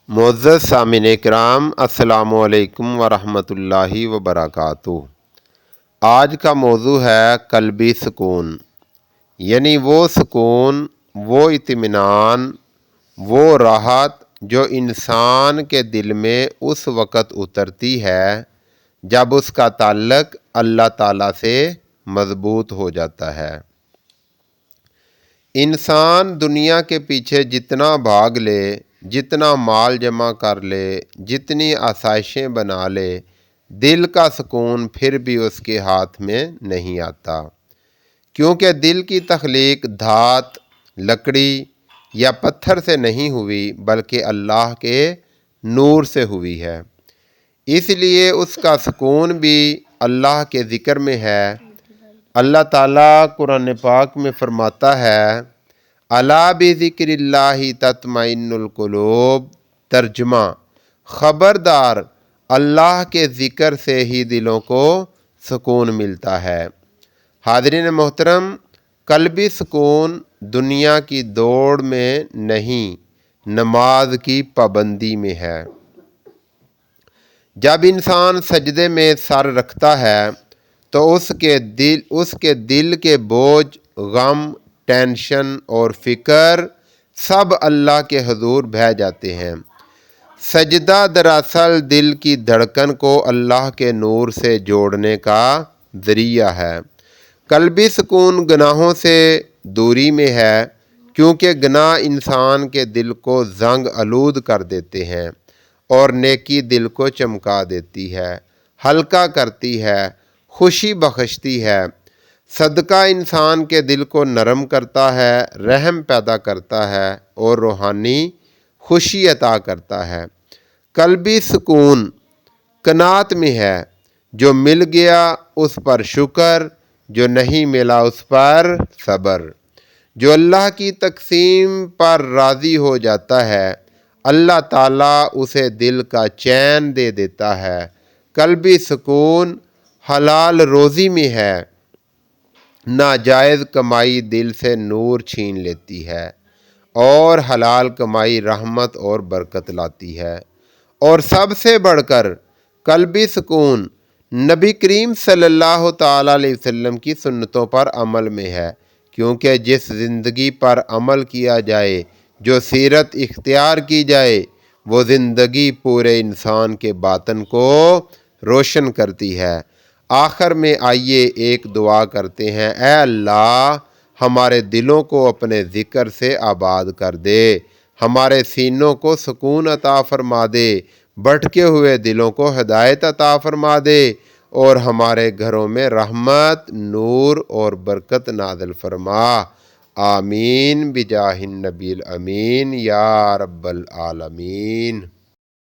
معزز سامعین کرام، السلام علیکم ورحمۃ اللہ وبرکاتہ۔ آج کا موضوع ہے قلبی سکون، یعنی وہ سکون، وہ اطمینان، وہ راحت جو انسان کے دل میں اس وقت اترتی ہے جب اس کا تعلق اللہ تعالیٰ سے مضبوط ہو جاتا ہے۔ انسان دنیا کے پیچھے جتنا بھاگ لے، جتنا مال جمع کر لے، جتنی آسائشیں بنا لے، دل کا سکون پھر بھی اس کے ہاتھ میں نہیں آتا، کیونکہ دل کی تخلیق دھات، لکڑی یا پتھر سے نہیں ہوئی بلکہ اللہ کے نور سے ہوئی ہے۔ اس لیے اس کا سکون بھی اللہ کے ذکر میں ہے۔ اللہ تعالیٰ قرآن پاک میں فرماتا ہے، الا بذکر اللہ تطمئن القلوب، ترجمہ، خبردار، اللہ کے ذکر سے ہی دلوں کو سکون ملتا ہے۔ حاضرین محترم، قلبی سکون دنیا کی دوڑ میں نہیں، نماز کی پابندی میں ہے۔ جب انسان سجدے میں سر رکھتا ہے تو اس کے دل کے بوجھ، غم، ٹینشن اور فکر سب اللہ کے حضور بہہ جاتے ہیں۔ سجدہ دراصل دل کی دھڑکن کو اللہ کے نور سے جوڑنے کا ذریعہ ہے۔ قلبی سکون گناہوں سے دوری میں ہے، کیونکہ گناہ انسان کے دل کو زنگ آلود کر دیتے ہیں اور نیکی دل کو چمکا دیتی ہے، ہلکا کرتی ہے، خوشی بخشتی ہے۔ صدقہ انسان کے دل کو نرم کرتا ہے، رحم پیدا کرتا ہے اور روحانی خوشی عطا کرتا ہے۔ قلبی سکون قناعت میں ہے، جو مل گیا اس پر شکر، جو نہیں ملا اس پر صبر۔ جو اللہ کی تقسیم پر راضی ہو جاتا ہے، اللہ تعالیٰ اسے دل کا چین دے دیتا ہے۔ قلبی سکون حلال روزی میں ہے۔ ناجائز کمائی دل سے نور چھین لیتی ہے اور حلال کمائی رحمت اور برکت لاتی ہے۔ اور سب سے بڑھ کر قلبی سکون نبی کریم صلی اللہ تعالیٰ علیہ وسلم کی سنتوں پر عمل میں ہے، کیونکہ جس زندگی پر عمل کیا جائے، جو سیرت اختیار کی جائے، وہ زندگی پورے انسان کے باطن کو روشن کرتی ہے۔ آخر میں آئیے ایک دعا کرتے ہیں، اے اللہ، ہمارے دلوں کو اپنے ذکر سے آباد کر دے، ہمارے سینوں کو سکون عطا فرما دے، بھٹکے ہوئے دلوں کو ہدایت عطا فرما دے اور ہمارے گھروں میں رحمت، نور اور برکت نازل فرما۔ آمین بجاہ النبی الامین یا رب العالمین۔